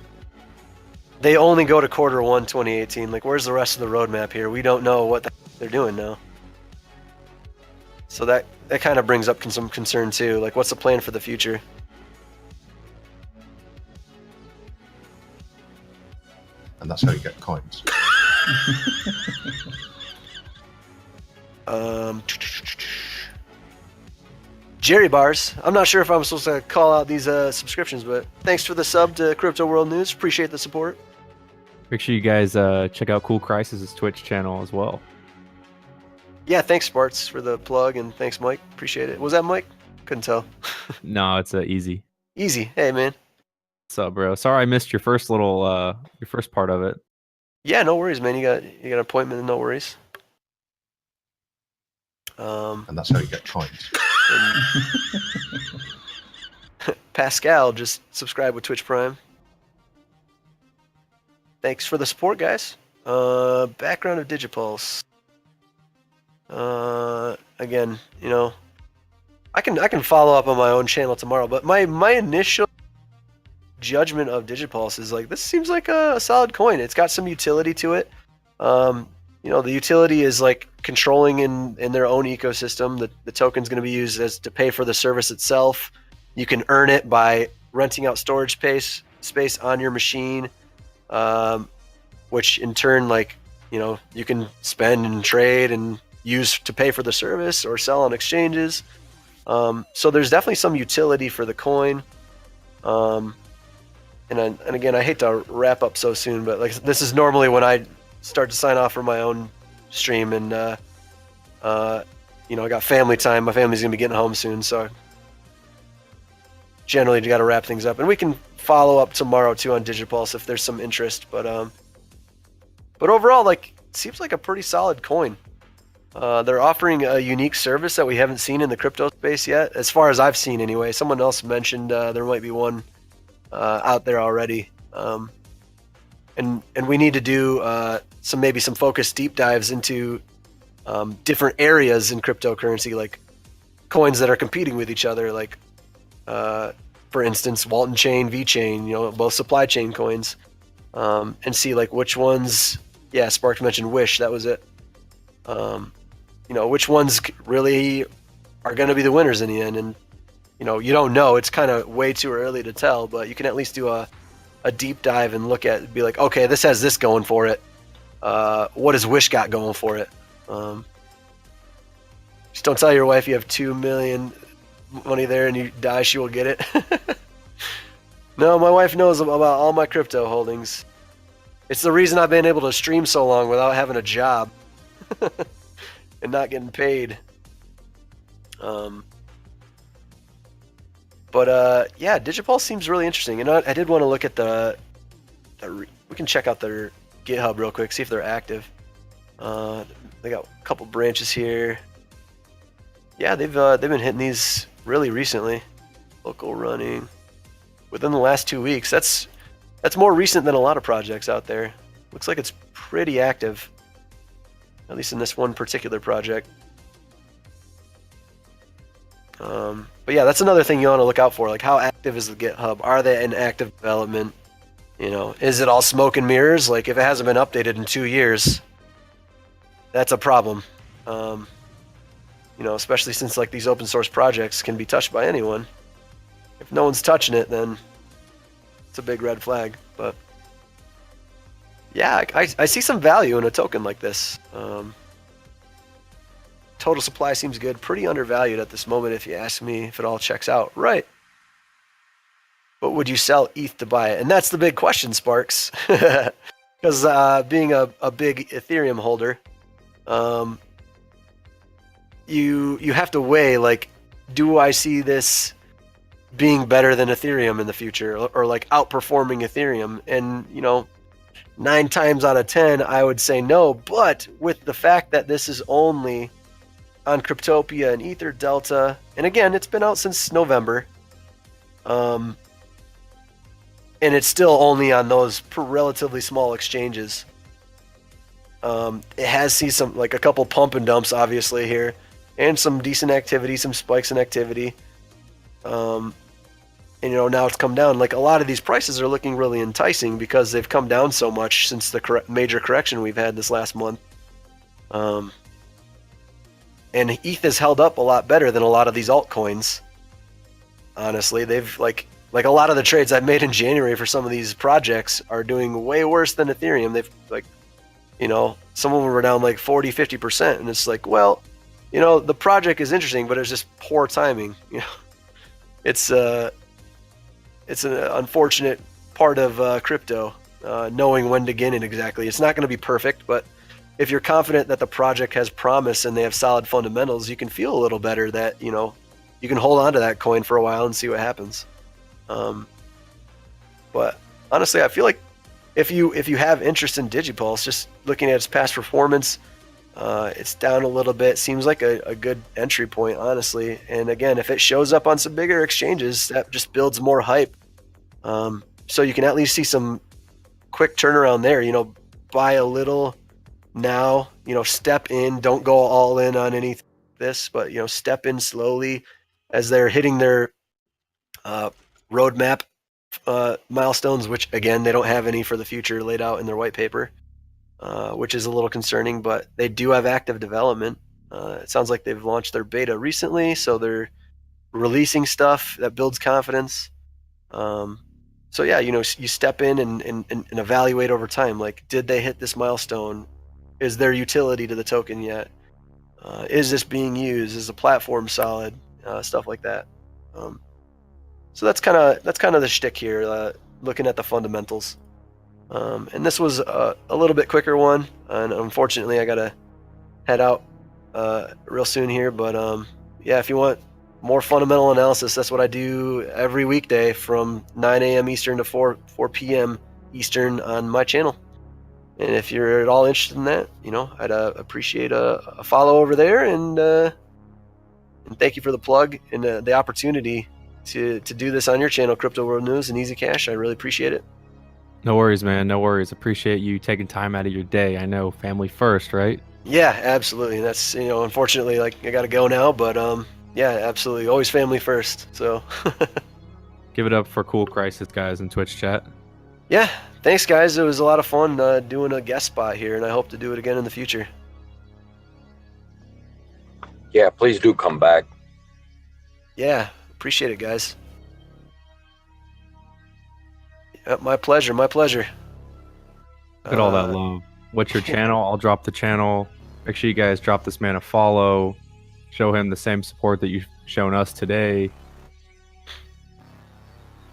they only go to Q1 2018. Like, where's the rest of the roadmap here? We don't know what they're doing now. So that kind of brings up some concern too. Like, what's the plan for the future? And that's how you get coins. Jerry Bars. I'm not sure if I'm supposed to call out these subscriptions, but thanks for the sub to Crypto World News. Appreciate the support. Make sure you guys check out CoolCriSyS' Twitch channel as well. Yeah, thanks Sparts for the plug, and thanks Mike. Appreciate it. Was that Mike? Couldn't tell. No, it's easy. Easy. Hey man. What's up, bro? Sorry I missed your first your first part of it. Yeah, no worries, man. You got an appointment, no worries. And that's how you get coins. Pascal just subscribed with Twitch Prime. Thanks for the support, guys. Background of Digipulse. Again, you know, I can follow up on my own channel tomorrow, but my initial judgment of Digipulse is like, this seems like a solid coin. It's got some utility to it. You know, the utility is like controlling in their own ecosystem. The token's going to be used as to pay for the service itself. You can earn it by renting out storage space on your machine, which in turn, like, you know, you can spend and trade and use to pay for the service or sell on exchanges. So there's definitely some utility for the coin. And again, I hate to wrap up so soon, but like, this is normally when I start to sign off for my own stream, and you know, I got family time. My family's gonna be getting home soon, so generally you got to wrap things up, and we can follow up tomorrow too on Digipulse if there's some interest. But overall, like, it seems like a pretty solid coin. They're offering a unique service that we haven't seen in the crypto space yet, as far as I've seen anyway. Someone else mentioned there might be one out there already. And we need to do maybe some focused deep dives into different areas in cryptocurrency, like coins that are competing with each other, like for instance, Walton Chain, VeChain, you know, both supply chain coins, and see like which ones. Yeah, Sparks mentioned Wish, that was it. You know, which ones really are going to be the winners in the end, and you know, you don't know. It's kind of way too early to tell, but you can at least do a deep dive and look at, be like, okay, this has this going for it. What has Wish got going for it? Just don't tell your wife you have 2 million money there and you die, she will get it. No, my wife knows about all my crypto holdings. It's the reason I've been able to stream so long without having a job and not getting paid. Yeah, Digipulse seems really interesting, and I did want to look at we can check out their GitHub real quick, see if they're active. They got a couple branches here. Yeah, they've been hitting these really recently. Local running within the last 2 weeks. That's more recent than a lot of projects out there. Looks like it's pretty active, at least in this one particular project. But yeah, that's another thing you want to look out for. Like, how active is the GitHub? Are they in active development? You know, is it all smoke and mirrors? Like, if it hasn't been updated in 2 years, that's a problem. You know, especially since like these open source projects can be touched by anyone. If no one's touching it, then it's a big red flag. But yeah, I see some value in a token like this. Total supply seems good. Pretty undervalued at this moment, if you ask me, if it all checks out. Right. But would you sell ETH to buy it? And that's the big question, Sparks. Because being a big Ethereum holder, you have to weigh, like, do I see this being better than Ethereum in the future, or like outperforming Ethereum? And, you know, 9 times out of 10, I would say no. But with the fact that this is only on Cryptopia and Ether Delta, and again, it's been out since November, and it's still only on those relatively small exchanges. It has seen some, like, a couple pump and dumps obviously here, and some decent activity, some spikes in activity. And, you know, now it's come down. Like, a lot of these prices are looking really enticing because they've come down so much since the major correction we've had this last month. And ETH has held up a lot better than a lot of these altcoins. Honestly, they've like a lot of the trades I've made in January for some of these projects are doing way worse than Ethereum. They've, like, you know, some of them were down like 40-50%, and it's like, well, the project is interesting, but it's just poor timing. It's an unfortunate part of crypto, knowing when to get in exactly. It's not going to be perfect, but if you're confident that the project has promise and they have solid fundamentals, you can feel a little better that you can hold on to that coin for a while and see what happens. But honestly, I feel like if you have interest in Digipulse, just looking at its past performance, it's down a little bit. Seems like a good entry point, honestly. And again, if it shows up on some bigger exchanges, that just builds more hype. So you can at least see some quick turnaround there. Buy a little now. Step in. Don't go all in on any this, but step in slowly as they're hitting their roadmap milestones, which again they don't have any for the future laid out in their white paper. Which is a little concerning, but they do have active development. It sounds like they've launched their beta recently, so they're releasing stuff that builds confidence. So yeah, you step in and evaluate over time. Like, did they hit this milestone? Is there utility to the token yet? Is this being used? Is the platform solid? Stuff like that. So that's kind of the shtick here. Looking at the fundamentals. And this was a little bit quicker one, and unfortunately I gotta head out real soon here, but yeah, if you want more fundamental analysis, that's what I do every weekday from 9 a.m. Eastern to 4 p.m. Eastern on my channel. And if you're at all interested in that, I'd appreciate a follow over there, and thank you for the plug and the opportunity to do this on your channel, Crypto World News and Easy Cash. I really appreciate it. No worries, man. No worries. Appreciate you taking time out of your day. I know family first, right? Yeah, absolutely. And that's, unfortunately, like, I got to go now, but yeah, absolutely. Always family first. So Give it up for CoolCriSyS guys in Twitch chat. yeah, thanks guys. It was a lot of fun doing a guest spot here, and I hope to do it again in the future. Yeah, please do come back. Yeah, appreciate it, guys. Yep, my pleasure. My pleasure. Look at all that love. What's your channel? I'll drop the channel. Make sure you guys drop this man a follow. Show him the same support that you've shown us today.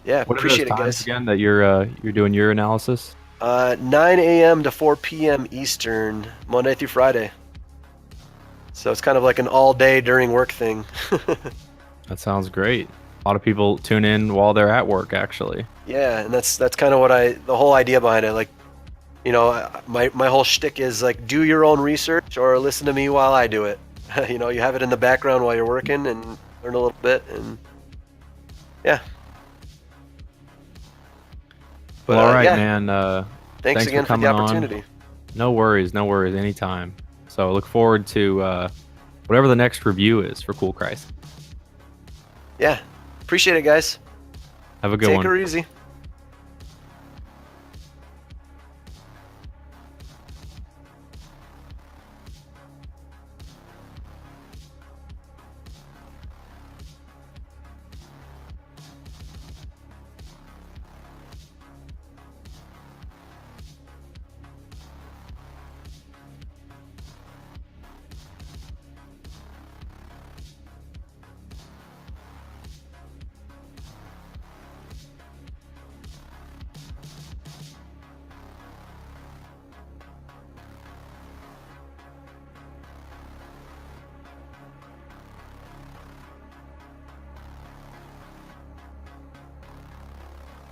Yeah, What appreciate are it, those times guys. again that you're doing your analysis? 9 a.m. to 4 p.m. Eastern, Monday through Friday. So it's kind of like an all-day during work thing. That sounds great. A lot of people tune in while they're at work, actually. Yeah, and that's kind of the whole idea behind it. Like, my whole shtick is like, do your own research or listen to me while I do it. You have it in the background while you're working and learn a little bit, and yeah. But, Well, all right, yeah. man. Thanks again for the opportunity. No worries, anytime. So I look forward to whatever the next review is for CoolCriSyS. Yeah, appreciate it, guys. Have a good Take one. her easy.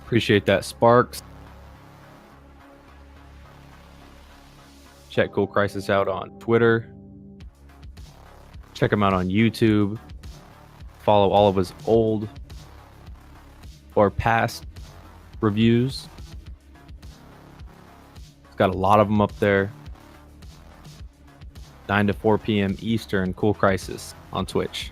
Appreciate that, Sparks. Check CoolCriSyS out on Twitter. Check him out on YouTube. Follow all of his old or past reviews. He's got a lot of them up there. 9 to 4 p.m. Eastern, CoolCriSyS on Twitch.